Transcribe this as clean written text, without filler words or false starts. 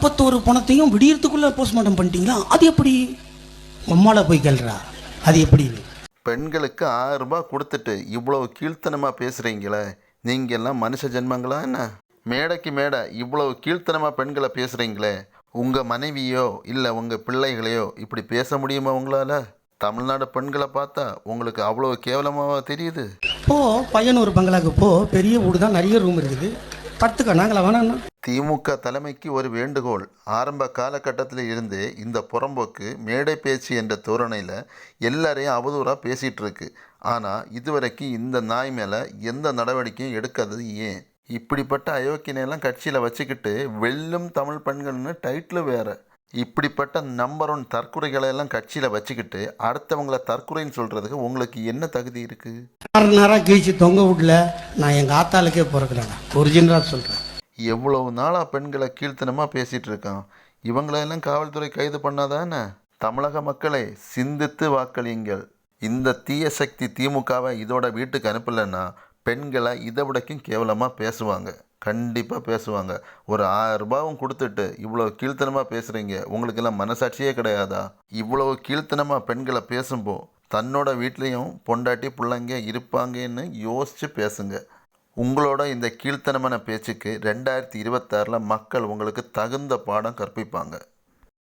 41 பணத்தையும் விடியறதுக்குள்ள போஸ்ட்மார்ட்டம் பண்ணிட்டீங்களா? அது எப்படி? அம்மால போய் கேள்றா, அது எப்படி? பெண்களுக்கு 1000 ரூபாய் கொடுத்துட்டு இவ்வளவு கீழ்த்தனமாக பேசுகிறீங்களே, நீங்கள் எல்லாம் மனுஷ ஜென்மங்களா என்ன? மேடைக்கு மேடை இவ்வளவு கீழ்த்தனமாக பெண்களை பேசுகிறீங்களே, உங்கள் மனைவியோ இல்லை உங்கள் பிள்ளைகளையோ இப்படி பேச முடியுமா உங்களால்? தமிழ்நாடு பெண்களை பார்த்தா உங்களுக்கு அவ்வளோ கேவலமாக தெரியுது? போ பையனூர் பங்களாக்கு போ, பெரிய வீடு தான், நிறைய ரூம் இருக்குது, படுத்துக்க. நாங்களா வேணாண்ணா? திமுக தலைமைக்கு ஒரு வேண்டுகோள். ஆரம்ப காலகட்டத்தில் இருந்து இந்த புறம்போக்கு மேடை பேச்சு என்ற தோரணையில் எல்லாரையும் அவதூறாக பேசிகிட்டு இருக்கு. ஆனால் இதுவரைக்கும் இந்த நாய் மேலே எந்த நடவடிக்கையும் எடுக்காதது ஏன்? இப்படிப்பட்ட அயோக்கியனையெல்லாம் கட்சியில் வச்சுக்கிட்டு வெல்லும் தமிழ் பெண்கள்னு டைட்டில் வேறு. இப்படிப்பட்ட நம்பர் 1 தற்கொலைகளெல்லாம் கட்சியில் வச்சுக்கிட்டு அடுத்தவங்கள தற்கொலைன்னு சொல்கிறதுக்கு உங்களுக்கு என்ன தகுதி இருக்குது? நேரம் கீழ்ச்சி தொங்க விடல, நான் எங்கள் ஆத்தாளுக்கே பிறக்கிறேன், ஒரிஜினலாக சொல்கிறேன். எவ்வளவு நாளாக பெண்களை கீழ்த்தனமாக பேசிகிட்டு இருக்கான். இவங்களெல்லாம் காவல்துறை கைது பண்ணாதானே? தமிழக மக்களை சிந்தித்து வாக்களியுங்கள். இந்த தீய சக்தி திமுகவை இதோட வீட்டுக்கு அனுப்பலைன்னா பெண்களை இதை விடக்கும் கேவலமாக பேசுவாங்க. கண்டிப்பாக பேசுவாங்க. ஒரு 1000 ரூபாயும் கொடுத்துட்டு இவ்வளோ கீழ்த்தனமாக பேசுகிறீங்க, உங்களுக்கெல்லாம் மனசாட்சியே கிடையாதா? இவ்வளவு கீழ்த்தனமாக பெண்களை பேசும்போ தன்னோட வீட்லேயும் பொண்டாட்டி பிள்ளைங்க இருப்பாங்கன்னு யோசித்து பேசுங்க. உங்களோட இந்த கீழ்த்தனமான பேச்சுக்கு 2026 மக்கள் உங்களுக்கு தகுந்த பாடம் கற்பிப்பாங்க.